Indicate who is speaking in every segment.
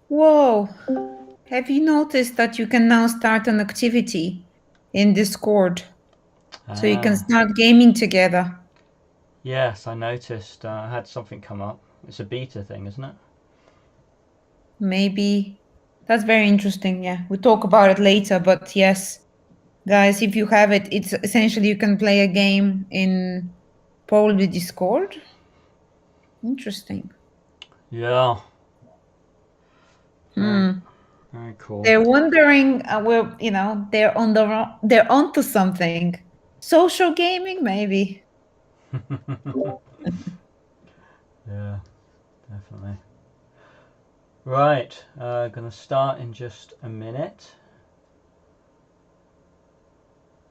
Speaker 1: Whoa, have you noticed that you can now start an activity in Discord so you can
Speaker 2: Ah,
Speaker 1: start gaming together?
Speaker 2: yes, I noticed. I had something come up. It's a beta thing, isn't it?
Speaker 1: Maybe that's very interesting. Yeah, we'll talk about it later, but yes, guys, if you have it, it's essentially you can play a game in probably Discord. Interesting.
Speaker 2: Yeah, very,
Speaker 1: Hmm.
Speaker 2: very cool.
Speaker 1: They're wondering, they're they're onto something. Social gaming, maybe.
Speaker 2: Yeah, definitely. Right, gonna start in just a minute.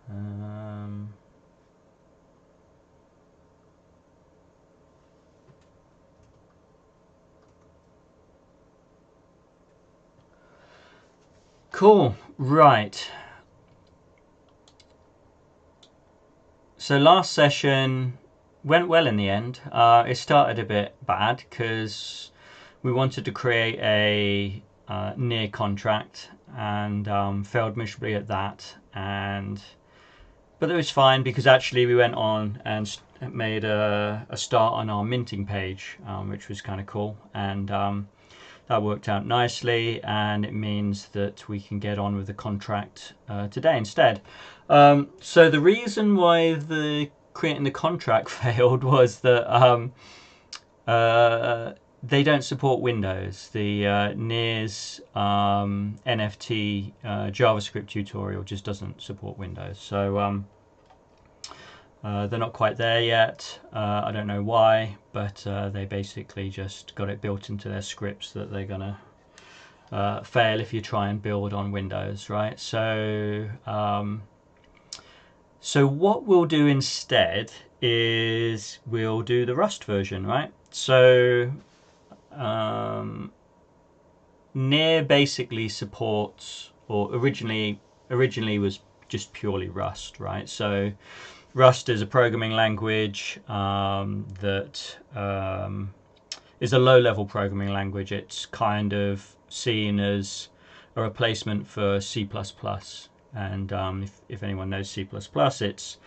Speaker 2: Um, cool. Right. So last session went well in the end. It started a bit bad because we wanted to create a near contract and failed miserably at that. But it was fine because actually we went on and made a start on our minting page, which was kind of cool, and that worked out nicely. And it means that we can get on with the contract today instead. So the reason why the creating the contract failed was that uh, they don't support Windows. The NIRS NFT JavaScript tutorial just doesn't support Windows. So they're not quite there yet. I don't know why, but they basically just got it built into their scripts that they're gonna fail if you try and build on Windows, right? So what we'll do instead is we'll do the Rust version, right? So um, Near basically supports, or originally was just purely Rust, right? So Rust is a programming language that is a low-level programming language. It's kind of seen as a replacement for C++. And if anyone knows C++, it's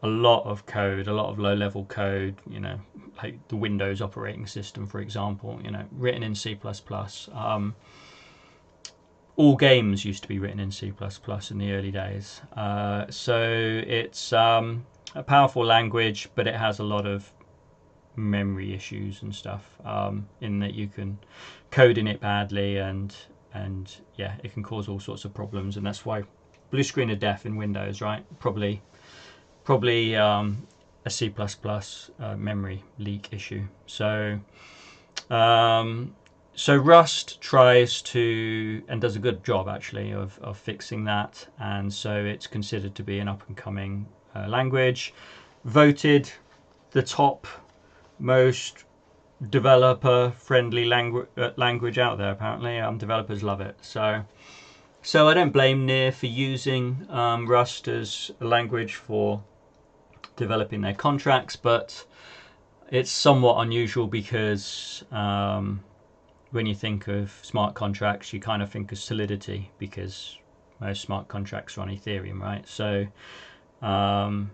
Speaker 2: a lot of code, a lot of low-level code. Like the Windows operating system, for example. Written in C++. All games used to be written in C++ in the early days. So it's a powerful language, but it has a lot of memory issues and stuff, in that you can code in it badly, and yeah, it can cause all sorts of problems, and that's why blue screen of death in Windows, right? Probably a C++ memory leak issue. Um, so Rust tries to and does a good job actually of fixing that, and so it's considered to be an up and coming language. Voted the top most developer friendly language out there. Apparently, developers love it. So I don't blame Near for using Rust as a language for developing their contracts, but it's somewhat unusual because when you think of smart contracts, you kind of think of Solidity because most smart contracts are on Ethereum, right? Um,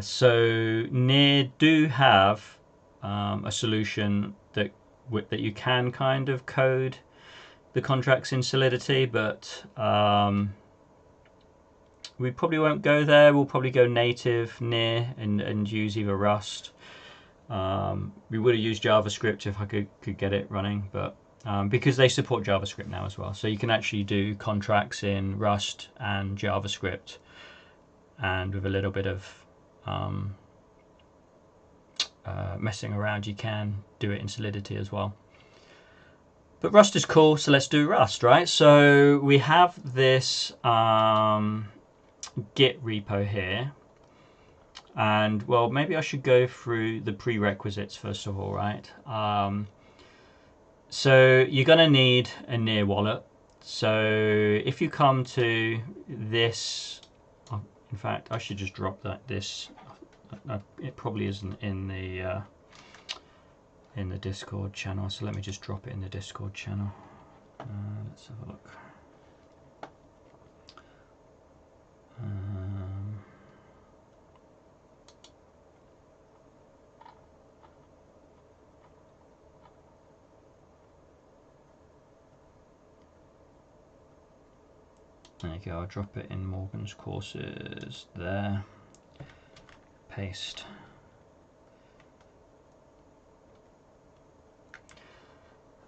Speaker 2: so Near do have a solution that you can kind of code the contracts in Solidity, but we probably won't go there. We'll probably go native Near and use either Rust. We would have used JavaScript if I could get it running, but because they support JavaScript now as well, so you can actually do contracts in Rust and JavaScript, and with a little bit of um, messing around, you can do it in Solidity as well. But Rust is cool, so let's do Rust, right? So we have this Git repo here, and well, maybe I should go through the prerequisites first of all, right? So you're going to need a Near wallet. So if you come to this, in fact, I should just drop that. It probably isn't in the Discord channel, so let me just drop it in the Discord channel. Let's have a look. There you go, I'll drop it in Morgan's courses there. Paste.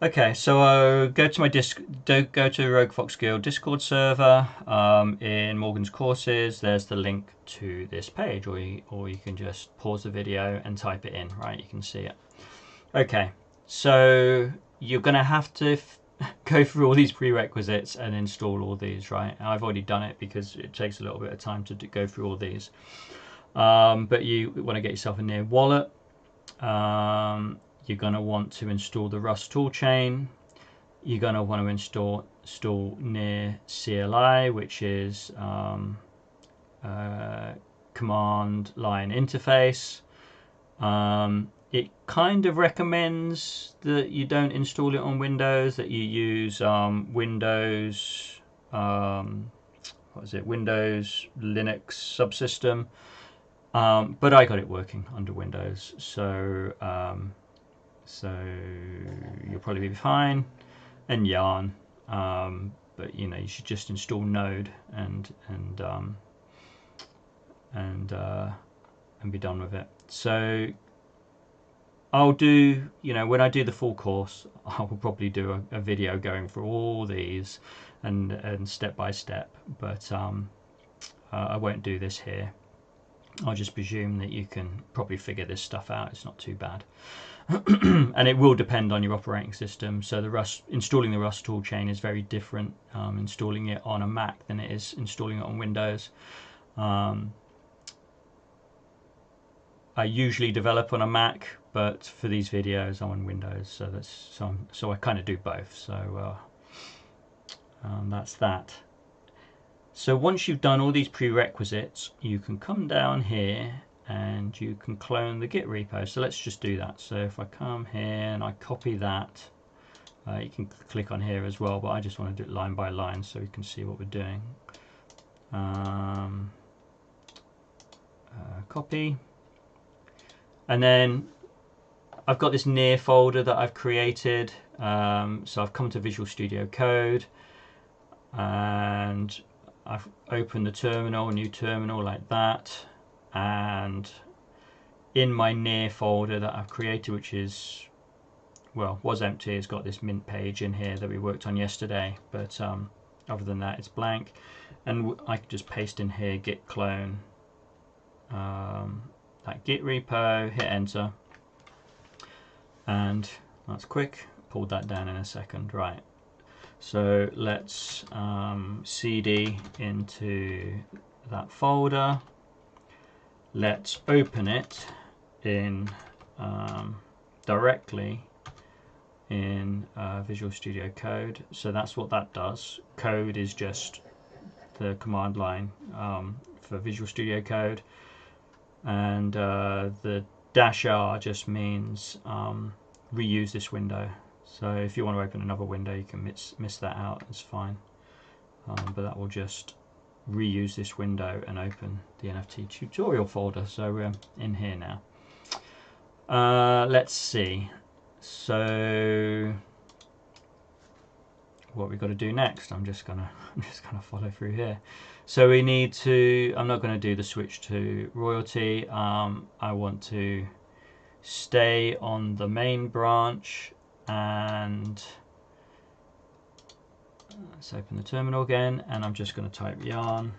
Speaker 2: Okay, so I'll go to my go to Rogue Fox Guild Discord server. In Morgan's courses, there's the link to this page, or you can just pause the video and type it in. Right, you can see it. Okay, so you're going to have to go through all these prerequisites and install all these. Right, I've already done it because it takes a little bit of time to go through all these. But you want to get yourself a Near wallet. You're going to want to install the Rust toolchain. You're going to want to install Near CLI, which is command line interface. It kind of recommends that you don't install it on Windows, that you use Windows, Windows Linux subsystem. But I got it working under Windows, so you'll probably be fine. And Yarn, but you should just install Node and be done with it. So I'll do, when I do the full course, I will probably do a video going through all these and step by step. But I won't do this here. I'll just presume that you can probably figure this stuff out. It's not too bad. And it will depend on your operating system. So installing the Rust toolchain is very different installing it on a Mac than it is installing it on Windows. I usually develop on a Mac, but for these videos I'm on Windows, so I kind of do both. So that's that. So once you've done all these prerequisites, you can come down here and you can clone the Git repo. So let's just do that. So if I come here and I copy that, you can click on here as well, but I just want to do it line by line so you can see what we're doing. Copy. And then I've got this Near folder that I've created. So I've come to Visual Studio Code and I've opened the terminal, a new terminal like that, and in my Near folder that I've created, which is, was empty, it's got this Mint page in here that we worked on yesterday, but other than that it's blank, and I can just paste in here git clone that Git repo, hit enter, and that's quick. Pulled that down in a second. Right, so let's cd into that folder. Let's open it in directly in Visual Studio Code. So that's what that does. Code is just the command line for Visual Studio Code, and the -r just means reuse this window. So if you want to open another window, you can miss that out, it's fine. But that will just reuse this window and open the NFT tutorial folder. So we're in here now. Let's see. So what we've got to do next, I'm just gonna follow through here. So we need to, I'm not going to do the switch to royalty. I want to stay on the main branch, and let's open the terminal again, and I'm just going to type yarn.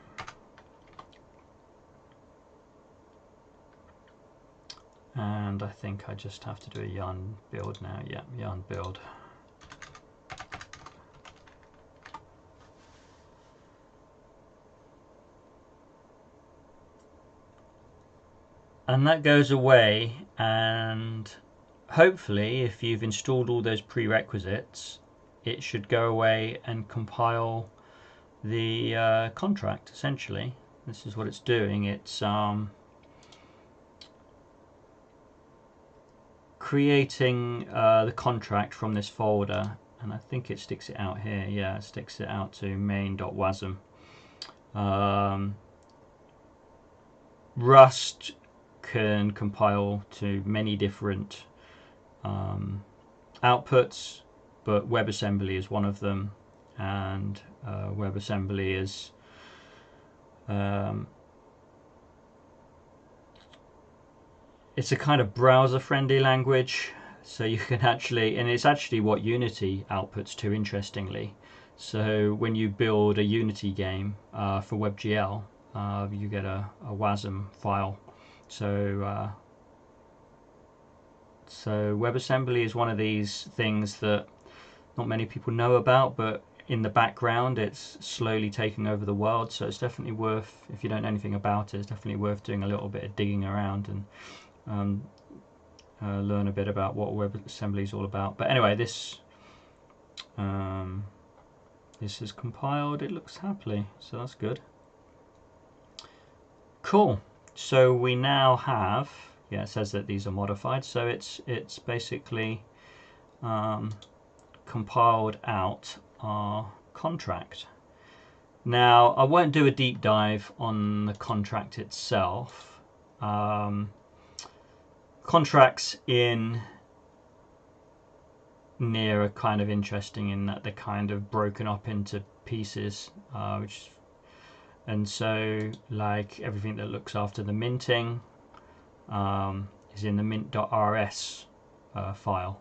Speaker 2: And I think I just have to do a yarn build now. Yeah, yarn build. And that goes away, and hopefully if you've installed all those prerequisites, it should go away and compile the contract. Essentially, this is what it's doing. It's creating the contract from this folder, and I think it sticks it out here. Yeah, it sticks it out to main.wasm. Rust can compile to many different outputs, but WebAssembly is one of them, and WebAssembly is it's a kind of browser-friendly language, so you can actually, and it's actually what Unity outputs to, interestingly. So when you build a Unity game for WebGL, you get a WASM file. So WebAssembly is one of these things that not many people know about, but in the background it's slowly taking over the world. So it's definitely worth, if you don't know anything about it, it's definitely worth doing a little bit of digging around and learn a bit about what WebAssembly is all about. But anyway, this is compiled. It looks happily, so that's good. Cool. So we now have, yeah, it says that these are modified, so it's basically compiled out our contract. Now I won't do a deep dive on the contract itself. Contracts in Near are kind of interesting in that they're kind of broken up into pieces, and so like everything that looks after the minting is in the mint.rs file,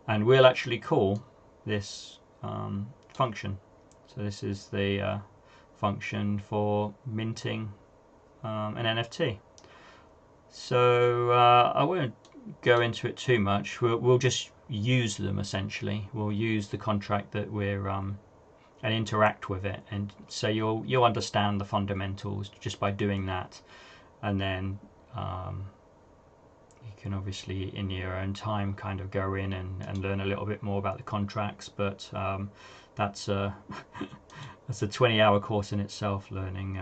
Speaker 2: and we'll actually call this function. So this is the function for minting an NFT. So I won't go into it too much. We'll just use them essentially. We'll use the contract that we're and interact with it, and so you'll understand the fundamentals just by doing that, and then you can obviously in your own time kind of go in and learn a little bit more about the contracts. But that's a that's a 20-hour course in itself, learning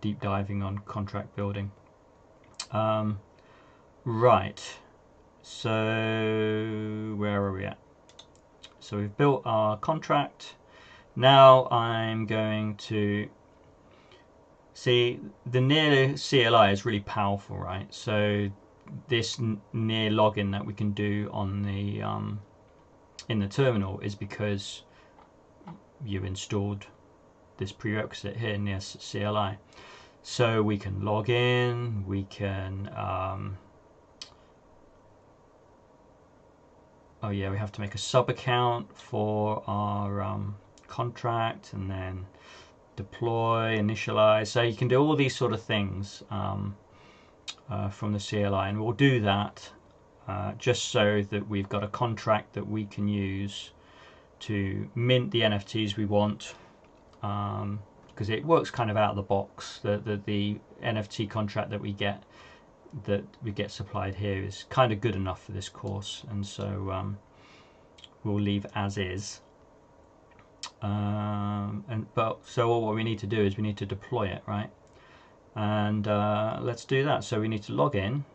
Speaker 2: deep diving on contract building. Right, so where are we at? So we've built our contract. Now I'm going to see the Near CLI is really powerful, right? So this Near login that we can do on the in the terminal is because you installed this prerequisite here, Near CLI. So we can log in, we can oh yeah, we have to make a sub account for our contract, and then deploy, initialize. So you can do all these sort of things from the CLI, and we'll do that just so that we've got a contract that we can use to mint the NFTs we want, because it works kind of out of the box. The NFT contract that we get supplied here is kind of good enough for this course, and so we'll leave as is. So what we need to do is we need to deploy it, right? And let's do that. So we need to log in,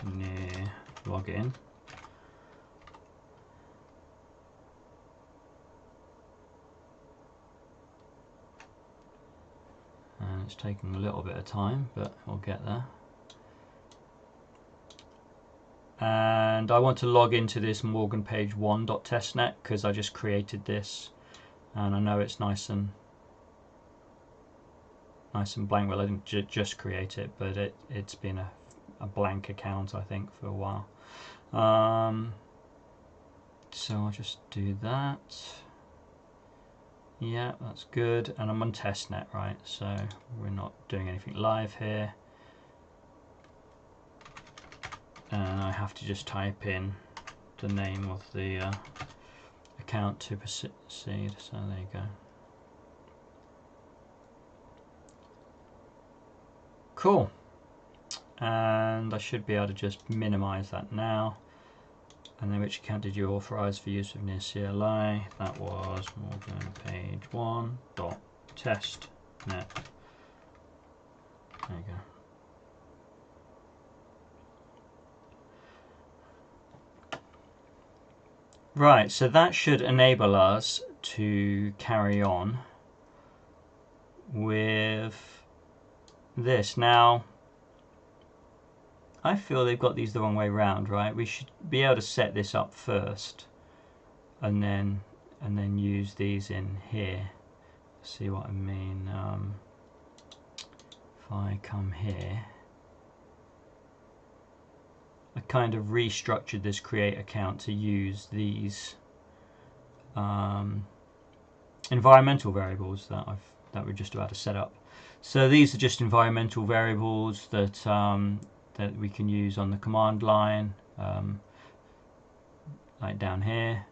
Speaker 2: Near login. And it's taking a little bit of time, but we'll get there. And I want to log into this morganpage1.testnet because I just created this, and I know it's nice and blank. Well, I didn't just create it, but it's been a blank account, I think, for a while. So I'll just do that. Yeah, that's good. And I'm on testnet, right? So we're not doing anything live here. And I have to just type in the name of the account to proceed. So there you go. Cool. And I should be able to just minimize that now. And then which account did you authorize for use of Near CLI? That was morganpage1.testnet. There you go. Right, so that should enable us to carry on with this. Now, I feel they've got these the wrong way round, right? We should be able to set this up first and then use these in here. See what I mean? If I come here, I kind of restructured this create account to use these environmental variables that we're just about to set up. So these are just environmental variables that that we can use on the command line, like down here.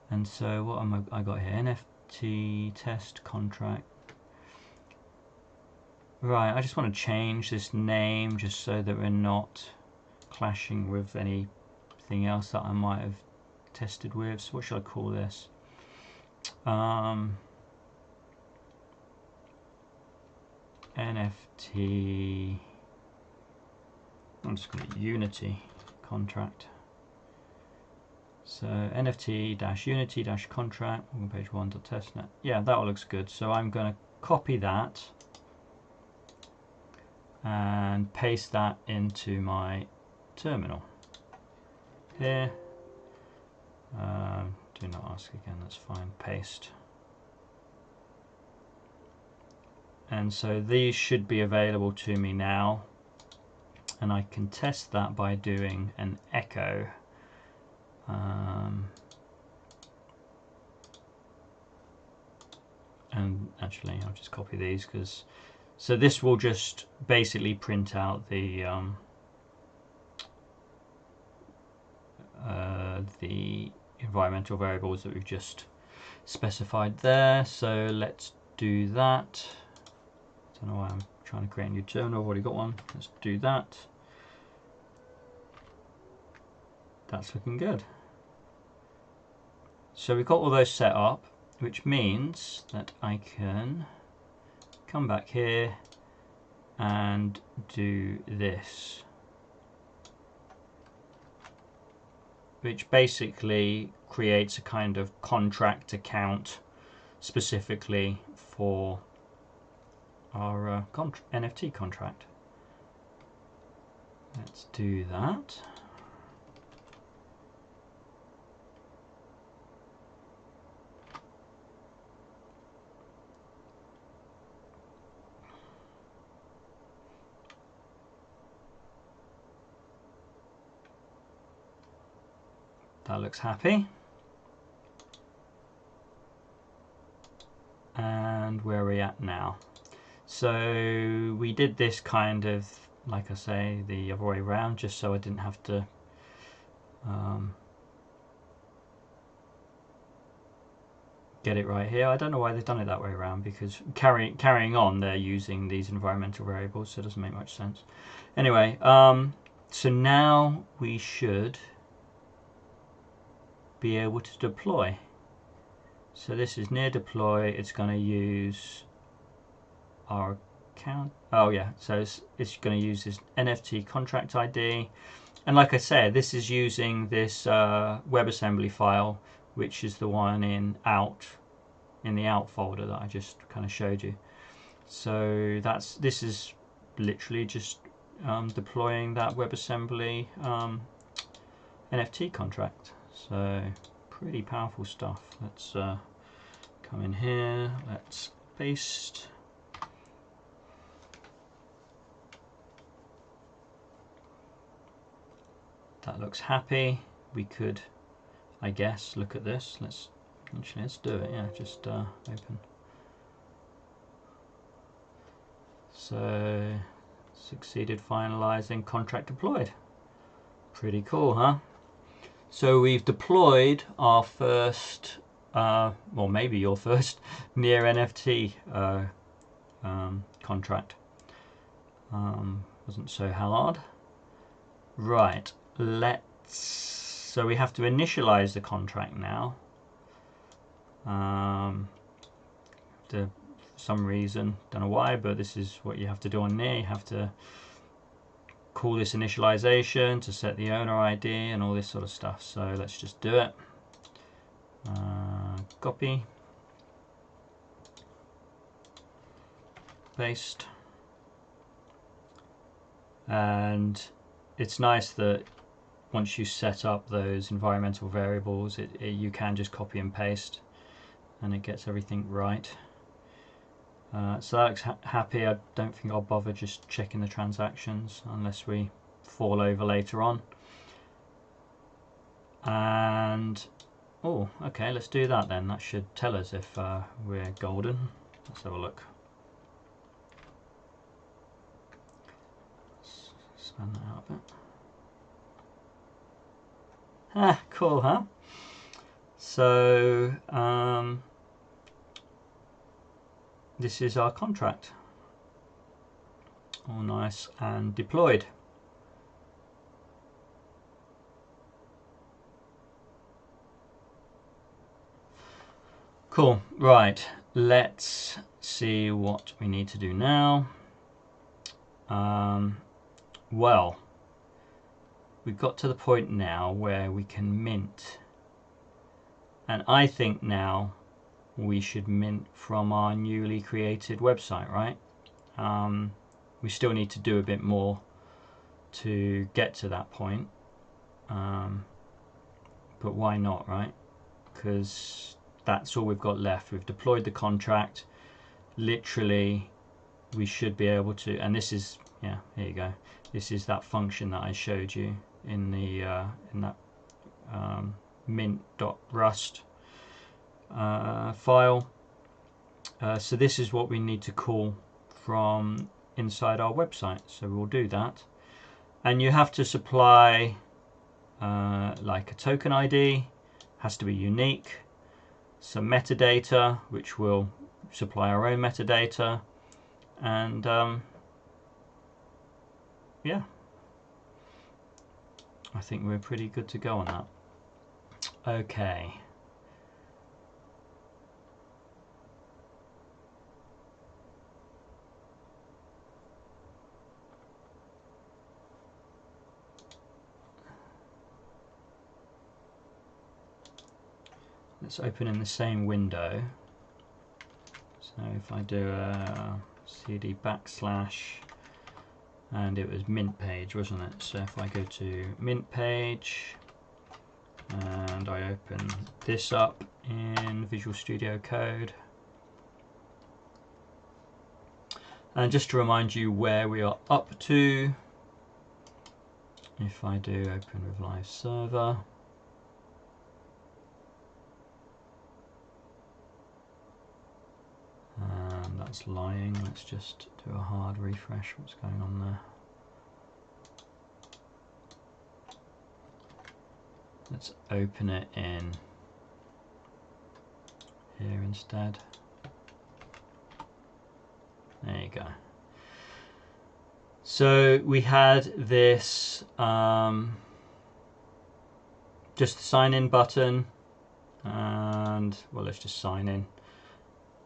Speaker 2: And so what I got here? NFT test contract. Right, I just want to change this name just so that we're not clashing with anything else that I might have tested with. So what should I call this? NFT. I'm just going to Unity contract. So NFT-Unity-contract on page 1.testnet. Yeah, that all looks good. So I'm going to copy that and paste that into my terminal here. Do not ask again, that's fine. Paste. And so these should be available to me now, and I can test that by doing an echo. And actually I'll just copy these, because so this will just basically print out the environmental variables that we've just specified there. So let's do that. I don't know why I'm trying to create a new terminal. I've already got one. Let's do that. That's looking good. So we've got all those set up, which means that I can come back here and do this, which basically creates a kind of contract account specifically for our NFT contract. Let's do that. That looks happy. And where are we at now? So we did this kind of, like I say, the other way around, just so I didn't have to get it right here. I don't know why they've done it that way around, because carrying on they're using these environmental variables, so it doesn't make much sense. Anyway, so now we should be able to deploy. So this is near deploy. It's going to use our account. Oh yeah, so it's going to use this NFT contract ID, and like I said, this is using this WebAssembly file, which is the one in the out folder that I just kind of showed you. So this is literally just deploying that WebAssembly NFT contract. So pretty powerful stuff. Let's come in here, let's paste. That looks happy. We could, I guess, look at this. Let's do it. Yeah, just open. So succeeded finalizing contract deployed. Pretty cool, huh? So we've deployed our first, well, maybe your first near NFT contract. Wasn't so hard. Right, so we have to initialize the contract now. For some reason, don't know why, but this is what you have to do on near. You have to call this initialization to set the owner ID and all this sort of stuff. So let's just do it. Copy, paste, and it's nice that once you set up those environmental variables, you can just copy and paste and it gets everything right. So that looks happy. I don't think I'll bother just checking the transactions unless we fall over later on. And oh, okay, let's do that then. That should tell us if we're golden. Let's have a look. Let's expand that out a bit. Ah, cool, huh? So this is our contract. All nice and deployed. Cool, right, let's see what we need to do now. Well, we've got to the point now where we can mint, and I think now we should mint from our newly created website, right? We still need to do a bit more to get to that point, but why not, right? Because that's all we've got left. We've deployed the contract. Literally, we should be able to, and this is, yeah, here you go. This is that function that I showed you in the in that mint.rust file. So this is what we need to call from inside our website. So we'll do that, and you have to supply like a token ID, has to be unique, some metadata, which will supply our own metadata, and yeah, I think we're pretty good to go on that. Okay. Let's open in the same window. So if I do a cd backslash, and it was mint page, wasn't it? So if I go to mint page and I open this up in Visual Studio Code, and just to remind you where we are up to, if I do open with live server, and that's lying, let's just do a hard refresh. What's going on there? Let's open it in here instead. There you go. So we had this just sign in button, and well, let's just sign in.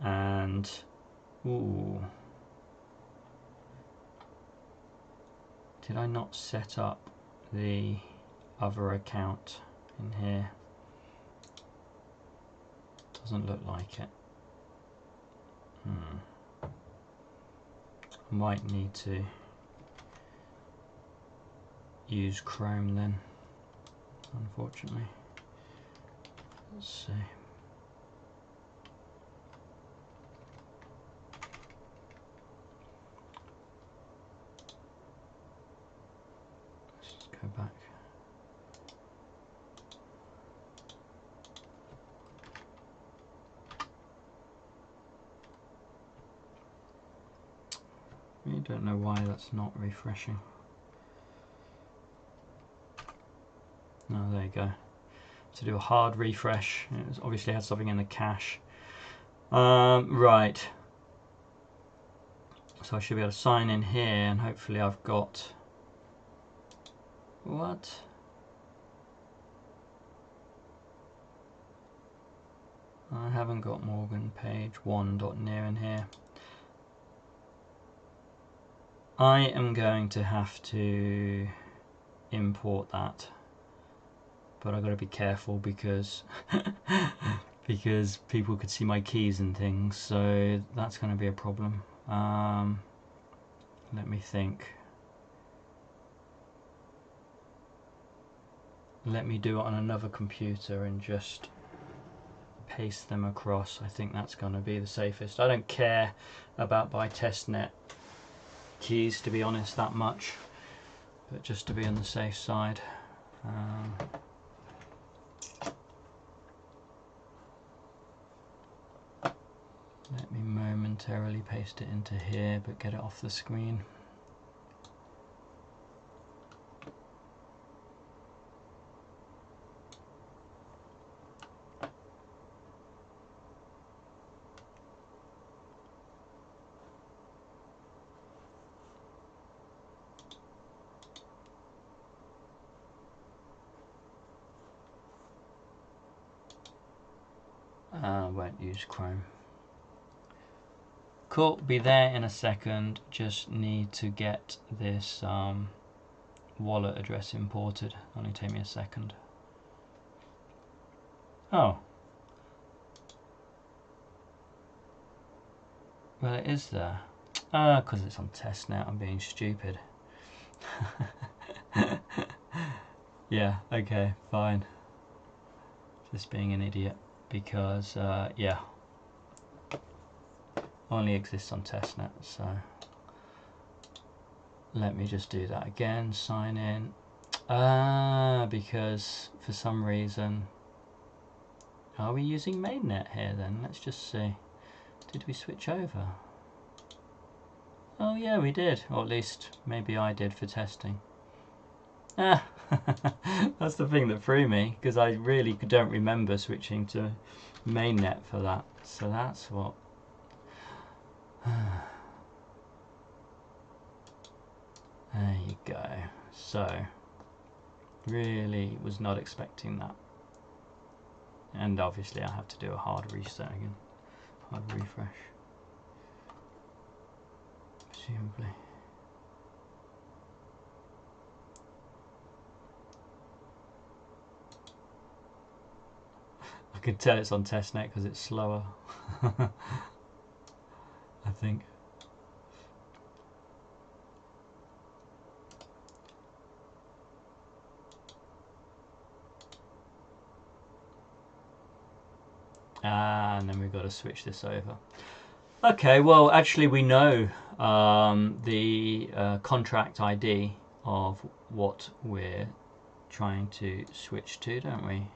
Speaker 2: And ooh, did I not set up the other account in here? Doesn't look like it. Might need to use Chrome then, unfortunately. Let's see. Let's just go back. I don't know why that's not refreshing. No, there you go. To do a hard refresh, it obviously had something in the cache. Right. So I should be able to sign in here, and hopefully I've got... What? I haven't got Morgan page 1.near in here. I am going to have to import that. but I've got to be careful because because people could see my keys and things, so that's going to be a problem. Let me think. Let me do it on another computer and just paste them across. I think that's going to be the safest. I don't care about by testnet keys, to be honest, that much, but just to be on the safe side. Let me momentarily paste it into here, but get it off the screen. Won't use Chrome. Cool, be there in a second. Just need to get this wallet address imported. Only take me a second. Oh. Well, it is there. Because it's on testnet, I'm being stupid. Yeah, okay, fine. Just being an idiot. Because, yeah, only exists on testnet, so let me just do that again, sign in. Because for some reason, are we using mainnet here then? Let's just see. Did we switch over? Oh yeah, we did, or at least maybe I did for testing. That's the thing that threw me, because I really don't remember switching to mainnet for that. So that's what. There you go. So really was not expecting that, and obviously I have to do a hard reset again, hard refresh, presumably. I can tell it's on testnet because it's slower. I think. And then we've got to switch this over. Okay, well actually we know the contract ID of what we're trying to switch to, don't we?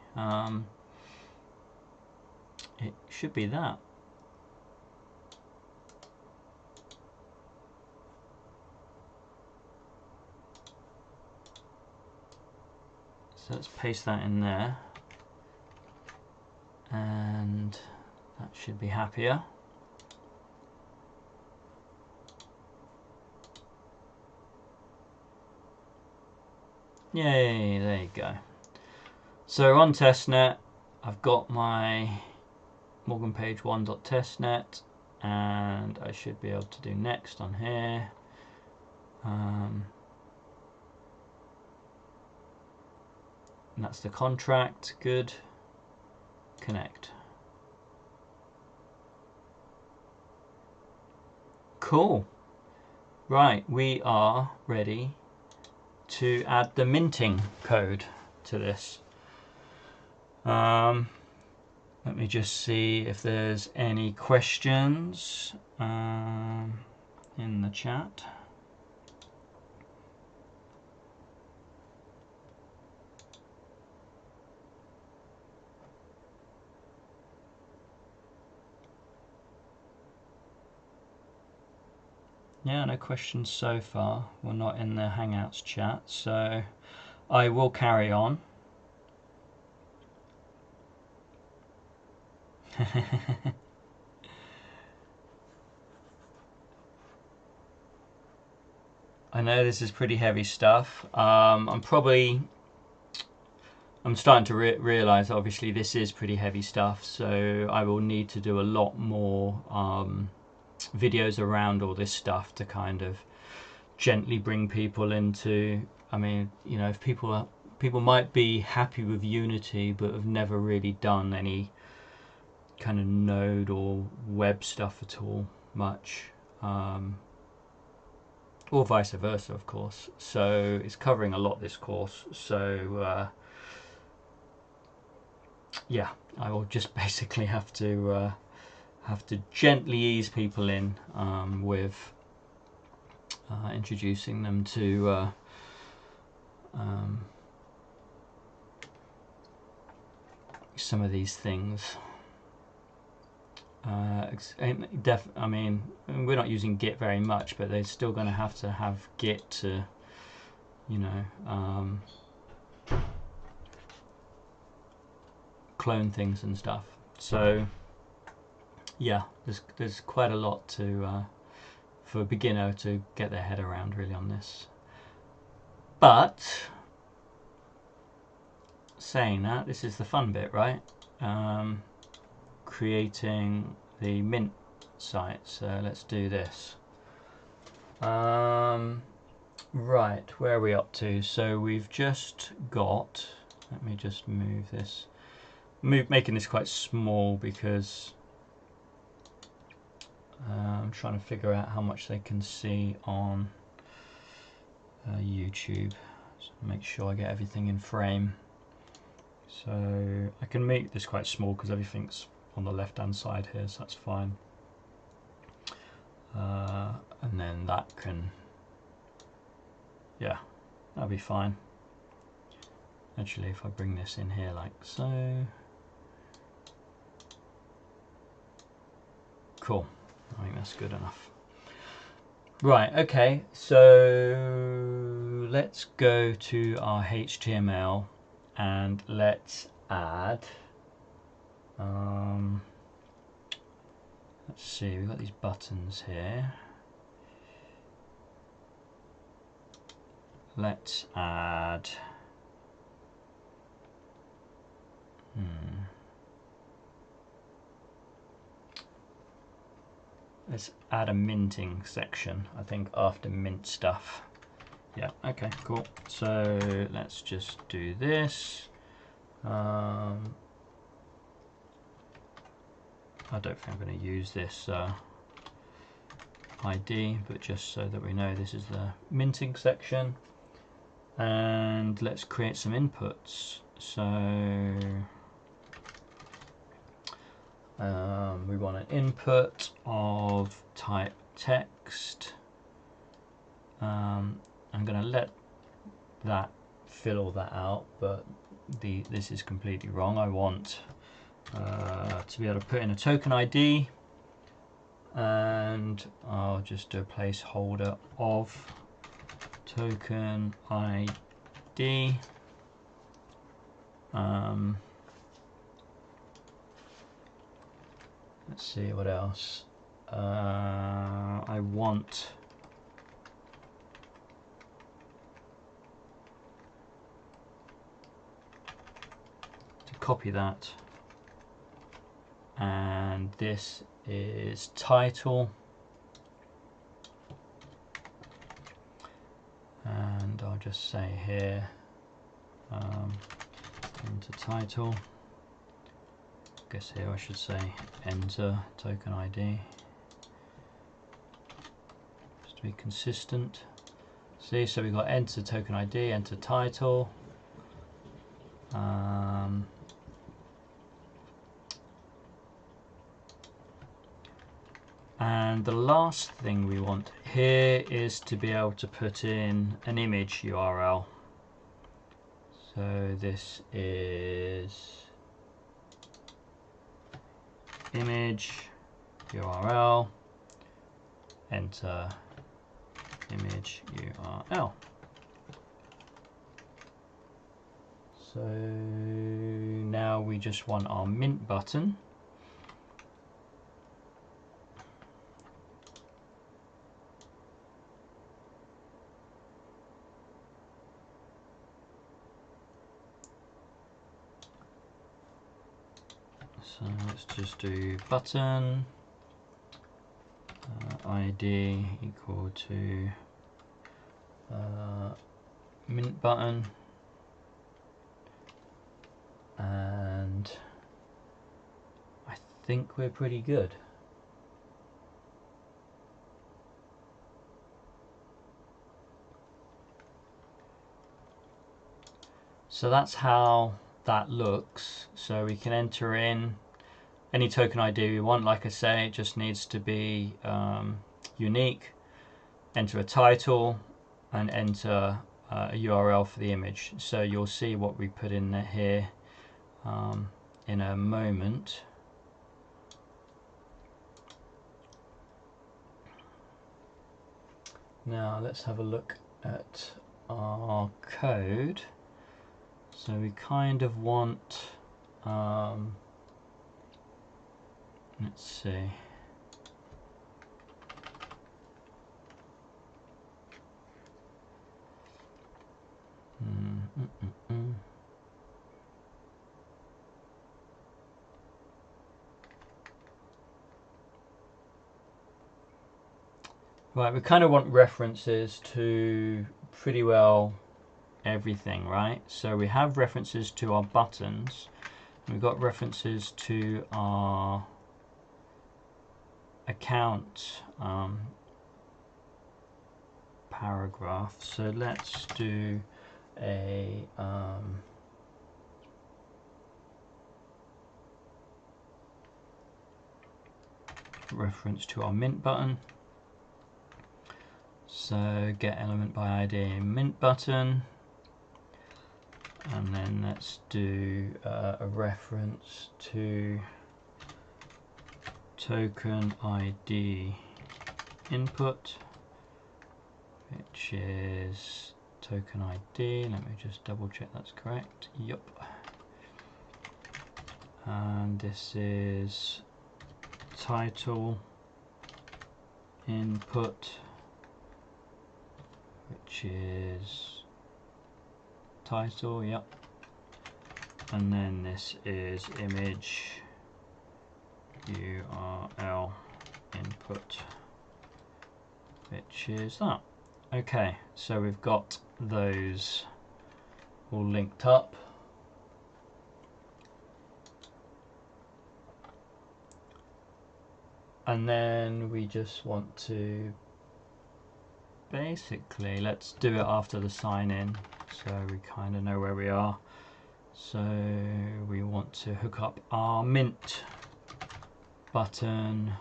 Speaker 2: It should be that. So let's paste that in there, and that should be happier. Yay, there you go. So on testnet, I've got my morganpage1.testnet, and I should be able to do next on here. And that's the contract. Good. Connect. Cool. Right, we are ready to add the minting code to this. Let me just see if there's any questions in the chat. Yeah, no questions so far. We're not in the Hangouts chat, so I will carry on. I know this is pretty heavy stuff. I'm starting to realize obviously this is pretty heavy stuff, so I will need to do a lot more videos around all this stuff to kind of gently bring people into, I mean, you know, if people people might be happy with Unity but have never really done any kind of Node or web stuff at all much, or vice versa, of course. So it's covering a lot, this course. So yeah, I will just basically have to gently ease people in with introducing them to some of these things. I mean, we're not using Git very much, but they're still going to have Git to, you know, clone things and stuff. So yeah, there's quite a lot to for a beginner to get their head around really on this. But saying that, this is the fun bit, right? Creating the Mint site. So let's do this. Right, where are we up to? So we've just got, let me just move this, making this quite small because I'm trying to figure out how much they can see on YouTube. So make sure I get everything in frame. So I can make this quite small because everything's on the left hand side here, so that's fine. And then that can, yeah, that'll be fine. Actually, if I bring this in here like so. Cool, I think that's good enough. Right, okay, so let's go to our HTML and let's add, let's see, we've got these buttons here. Let's add, let's add a minting section, I think, after mint stuff. Yeah, okay, cool. So let's just do this. I don't think I'm going to use this ID, but just so that we know this is the minting section. And let's create some inputs. So we want an input of type text. I'm going to let that fill all that out, but this is completely wrong. I want to be able to put in a token ID, and I'll just do a placeholder of token ID. Let's see what else. I want to copy that, and this is title, and I'll just say here enter title. I guess here I should say enter token ID, just to be consistent. See, so we've got enter token ID, enter title. And the last thing we want here is to be able to put in an image URL. So this is image URL, enter image URL. So now we just want our mint button. So let's just do button ID equal to mint button. and I think we're pretty good. So that's how that looks. So we can enter in any token ID we want. Like I say, it just needs to be unique. Enter a title and enter a URL for the image. So you'll see what we put in here in a moment. Now let's have a look at our code. So we kind of want, let's see. Right, we kind of want references to pretty well everything, right? So we have references to our buttons. We've got references to our account paragraph. So let's do a reference to our mint button. So get element by ID mint button, and then let's do a reference to token ID input, which is token ID. Let me just double check that's correct. Yup. And this is title input, which is title, yep. And then this is image URL input, which is that. Okay, so we've got those all linked up. And then we just want to basically, let's do it after the sign in so we kind of know where we are. So we want to hook up our mint button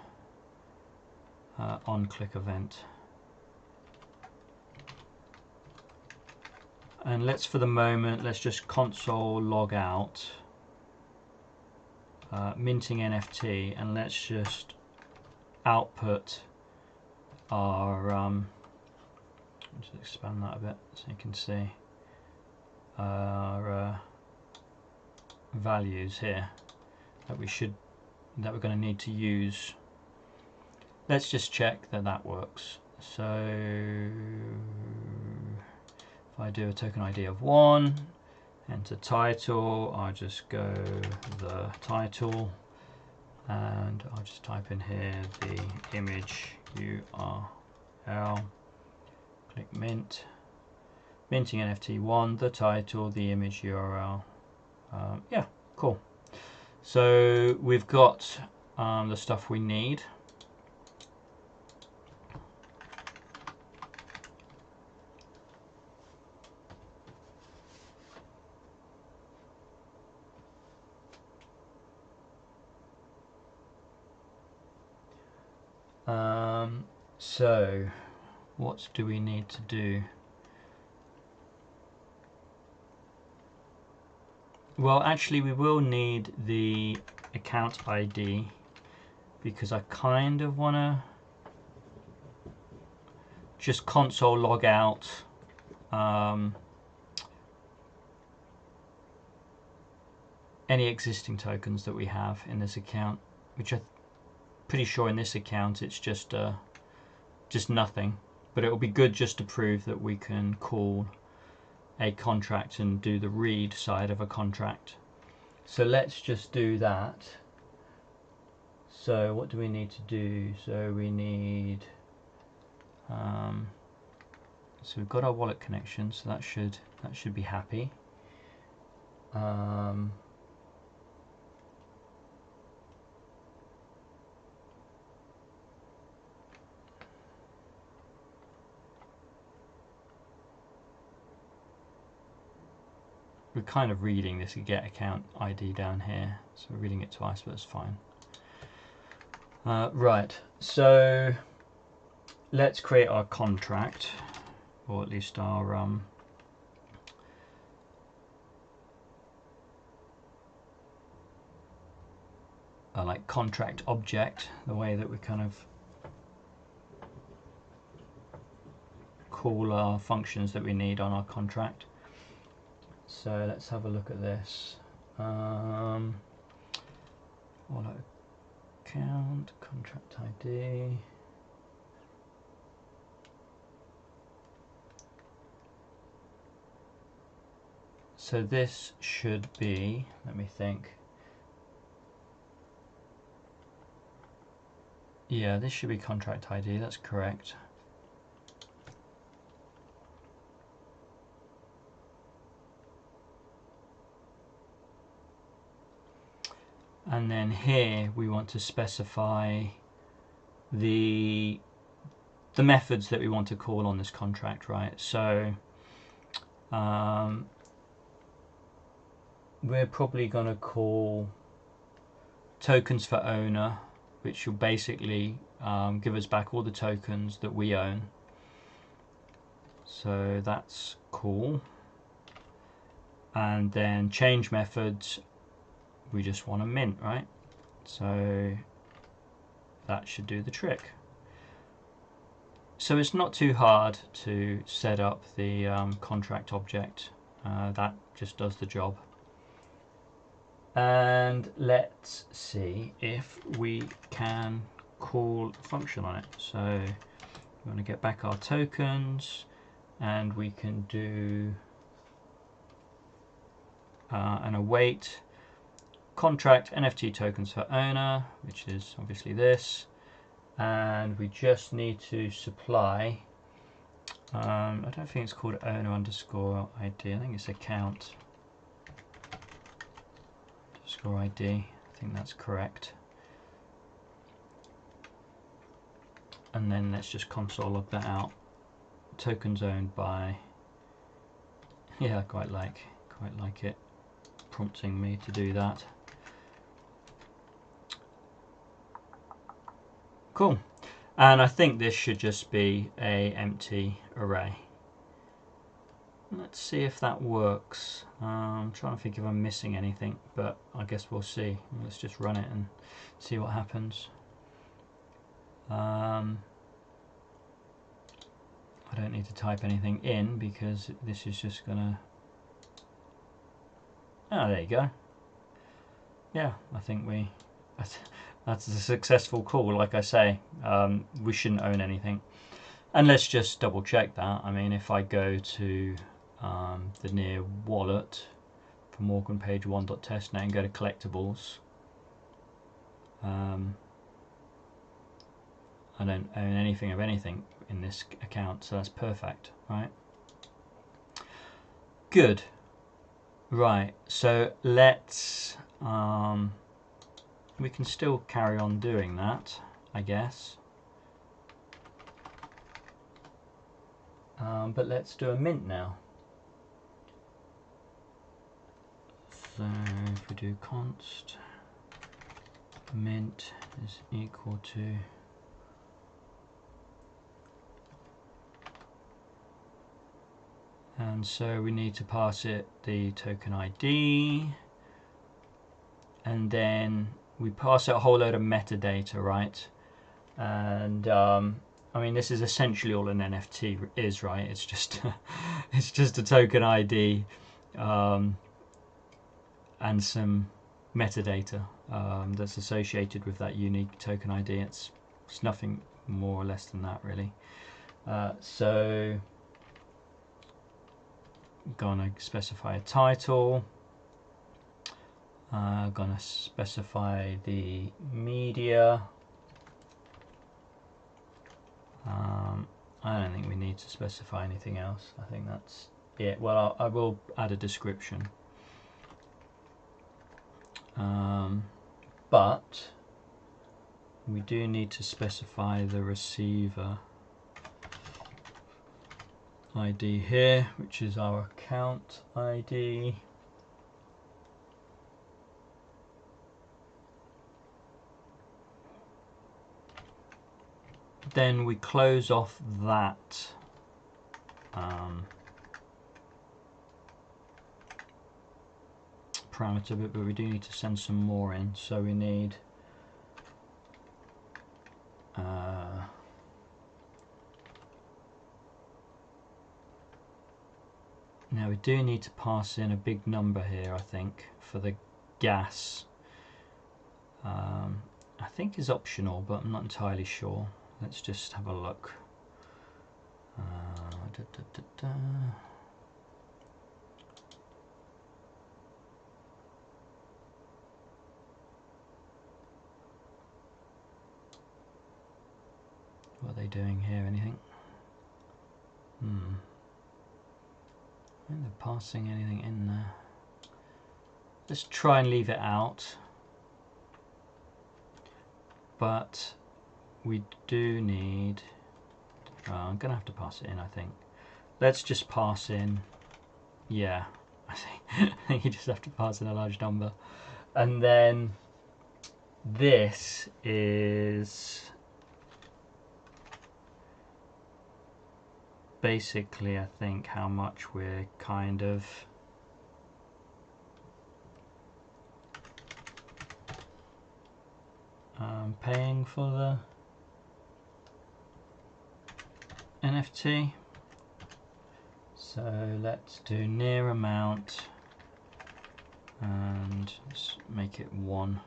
Speaker 2: on click event. And let's, for the moment, let's just console log out minting NFT, and let's just output our just expand that a bit so you can see our values here that we're going to need to use. Let's just check that that works. So if I do a token ID of 1, enter title, I'll just go the title, and I'll just type in here the image URL, click mint, minting NFT 1, the title, the image URL. Yeah, cool. So we've got the stuff we need. So what do we need to do? Well, actually we will need the account ID, because I kind of want to just console log out any existing tokens that we have in this account, which I'm pretty sure in this account it's just nothing, but it will be good just to prove that we can call a contract and do the read side of a contract. So let's just do that. So what do we need to do? So we need so we've got our wallet connection, so that should be happy. we're kind of reading this get account ID down here, so we're reading it twice, but it's fine. Right, so let's create our contract, or at least our like contract object, the way that we kind of call our functions that we need on our contract. So let's have a look at this. All account, contract ID. So this should be, let me think. Yeah, this should be contract ID, that's correct. And then here we want to specify the methods that we want to call on this contract, right? So we're probably going to call tokens for owner, which will basically give us back all the tokens that we own. So that's cool. And then change methods, we just want to mint, right? So that should do the trick. So it's not too hard to set up the contract object. That just does the job. And let's see if we can call a function on it. So we want to get back our tokens, and we can do an await contract NFT tokens for owner, which is obviously this, and we just need to supply I don't think it's called owner underscore ID, I think it's account underscore ID, I think that's correct. And then let's just console log that out. Tokens owned by, yeah, I quite like it prompting me to do that. Cool. And I think this should just be a empty array. Let's see if that works. I'm trying to think if I'm missing anything, but I guess we'll see. Let's just run it and see what happens. I don't need to type anything in because this is just gonna... Oh, there you go. Yeah, I think that's a successful call. Like I say, we shouldn't own anything. And let's just double check that. I mean, if I go to the near wallet for Morgan page 1.testnet and go to collectibles, I don't own anything of anything in this account, so that's perfect, right? Good. Right, so let's we can still carry on doing that, I guess. But let's do a mint now. So if we do const mint is equal to and so we need to pass it the token ID, and then we pass it a whole load of metadata, right? And I mean, this is essentially all an NFT is, right? It's just it's just a token ID and some metadata that's associated with that unique token ID. It's nothing more or less than that, really. So gonna specify a title, gonna specify the media. I don't think we need to specify anything else. I think that's it. Well, I will add a description, but we do need to specify the receiver ID here, which is our account ID. then we close off that parameter bit, but we do need to send some more in. So we need now we do need to pass in a big number here, I think, for the gas. I think is optional, but I'm not entirely sure. Let's just have a look. What are they doing here? Anything? I think they're passing anything in there. Let's try and leave it out. But we do need... I'm going to have to pass it in, I think. Let's just pass in... Yeah, I think you just have to pass in a large number. And then this is... basically, I think, how much we're kind of paying for the NFT. So let's do near amount and let's make it 1.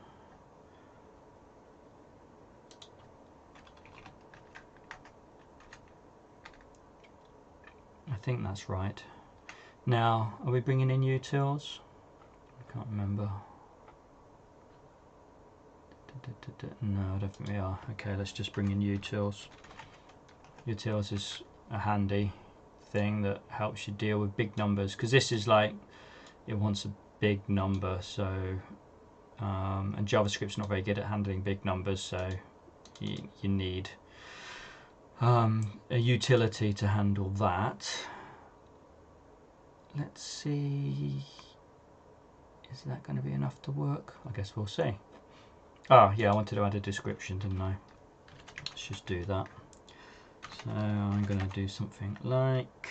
Speaker 2: I think that's right. Now, are we bringing in utils? I can't remember. No, I don't think we are. Okay, let's just bring in utils. Utils is a handy thing that helps you deal with big numbers, because this is like, it wants a big number, so and JavaScript's not very good at handling big numbers, so you need a utility to handle that. Let's see, is that going to be enough to work? I guess we'll see. Oh yeah, I wanted to add a description, didn't I? Let's just do that. So I'm going to do something like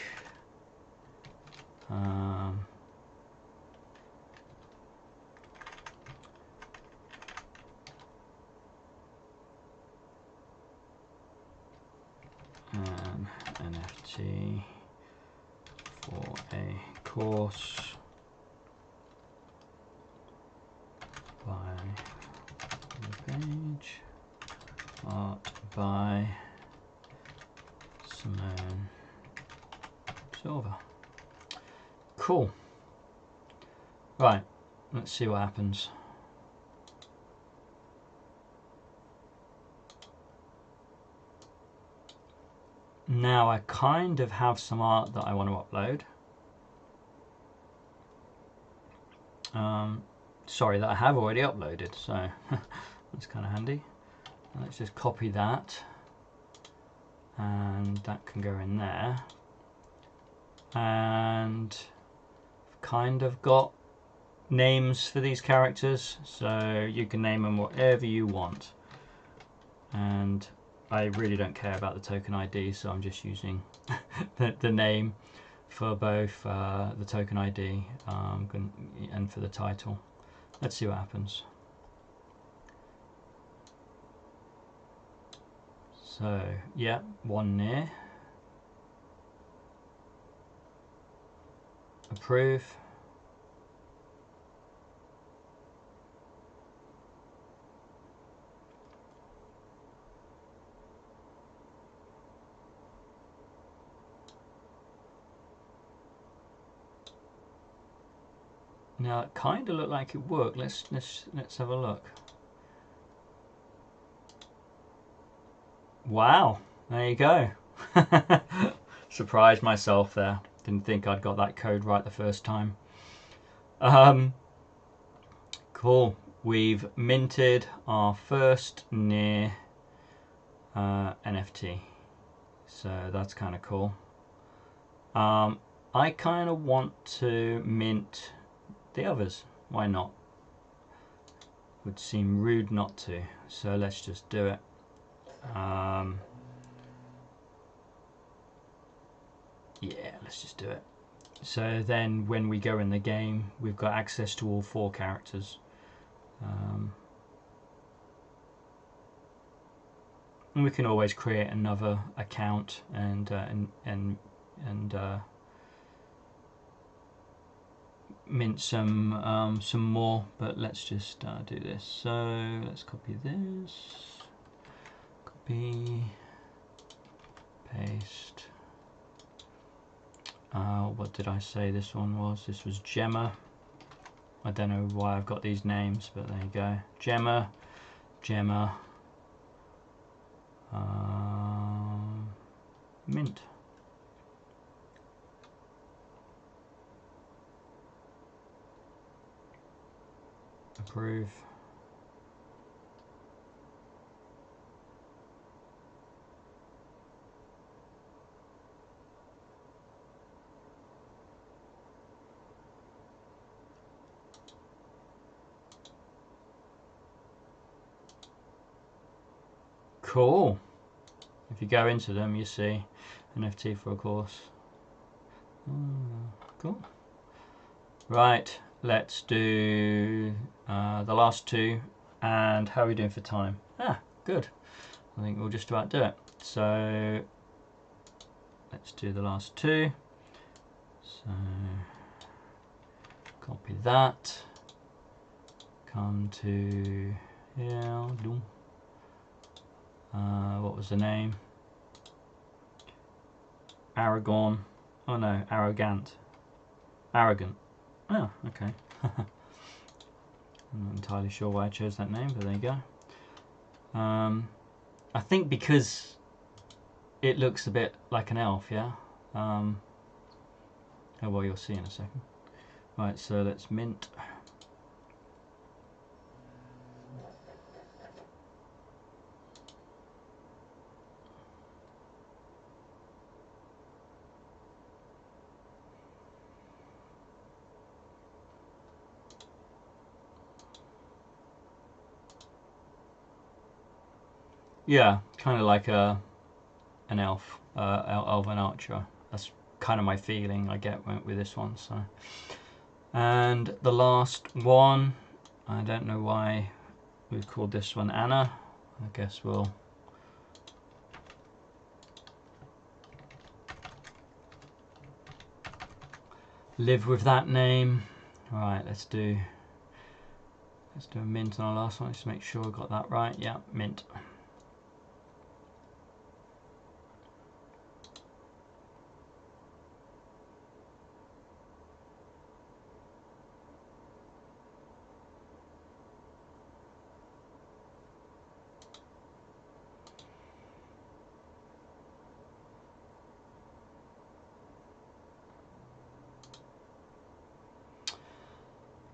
Speaker 2: NFT for a course by the page, art by Simone Silver. Cool. Right, let's see what happens. Now I kind of have some art that I want to upload. Sorry, that I have already uploaded, so that's kind of handy. Let's just copy that, and that can go in there. And I've kind of got names for these characters, so you can name them whatever you want. And I really don't care about the token ID, so I'm just using the name for both the token ID and for the title. Let's see what happens. So yeah, 1 near. Approve. Now it kind of looked like it worked. Let's have a look. Wow, there you go. Surprised myself there. Didn't think I'd got that code right the first time. Cool. We've minted our first near NFT, so that's kind of cool. I kind of want to mint the others. Why not? Would seem rude not to. So let's just do it. Yeah, let's just do it. So then when we go in the game, we've got access to all 4 characters. And we can always create another account and mint some more, but let's just do this. So let's copy this, copy, paste. What did I say this one was? This was Gemma. I don't know why I've got these names, but there you go. Gemma, Gemma, mint. Approve. Cool. If you go into them, you see NFT for a course. Cool. Right, let's do the last 2. And how are we doing for time? Good. I think we'll just about do it. So let's do the last 2. So copy that. Come to here. What was the name? Aragon. Oh no, arrogant. Arrogant. Oh, okay. I'm not entirely sure why I chose that name, but there you go. I think because it looks a bit like an elf, yeah? Oh, well, you'll see in a second. Right, so let's mint. Yeah, kind of like an elf, elven archer. That's kind of my feeling I get with this one. So, and the last one, I don't know why we've called this one Anna. I guess we'll live with that name. All right, let's do a mint on our last one. Just make sure I got that right. Yeah, mint.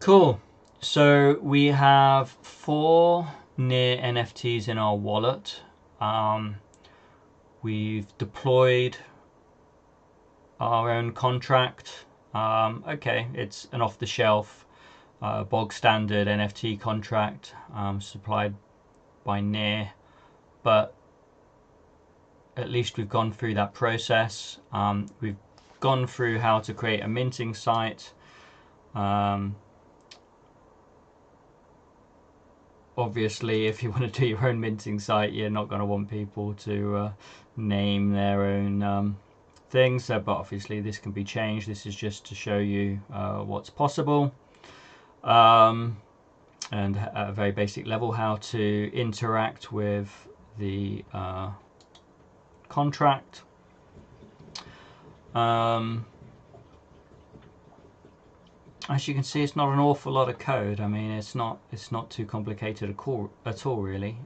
Speaker 2: Cool. So we have 4 near NFTs in our wallet. We've deployed our own contract. Okay, it's an off-the-shelf, bog standard NFT contract supplied by Near, but at least we've gone through that process. We've gone through how to create a minting site. Obviously, if you want to do your own minting site, you're not going to want people to name their own things. But obviously, this can be changed. This is just to show you what's possible, and at a very basic level, how to interact with the contract. As you can see, it's not an awful lot of code. I mean, it's not too complicated at all, really.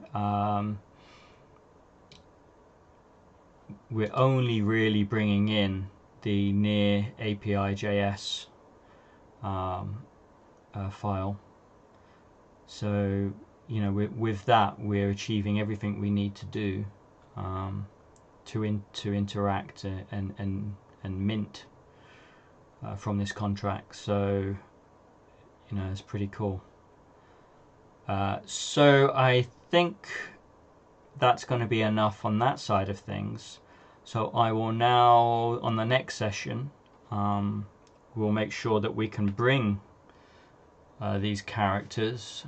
Speaker 2: We're only really bringing in the Near API.js file. So, you know, with that, we're achieving everything we need to do to interact and mint from this contract. So, you know, it's pretty cool. So I think that's going to be enough on that side of things. So I will now, on the next session, we'll make sure that we can bring these characters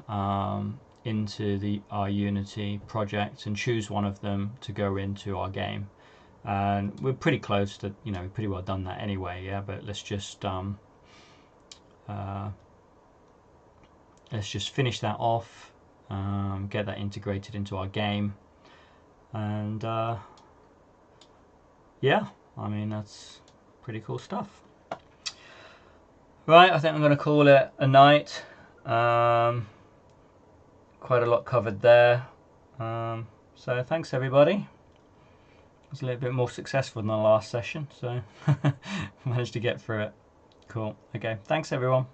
Speaker 2: into our Unity project and choose one of them to go into our game. And we're pretty close to, we've pretty well done that anyway, yeah. But let's just finish that off, get that integrated into our game, and yeah, I mean, that's pretty cool stuff. Right, I think I'm going to call it a night. Quite a lot covered there. So thanks everybody. It was a little bit more successful than the last session, so managed to get through it. Cool. Okay, thanks everyone.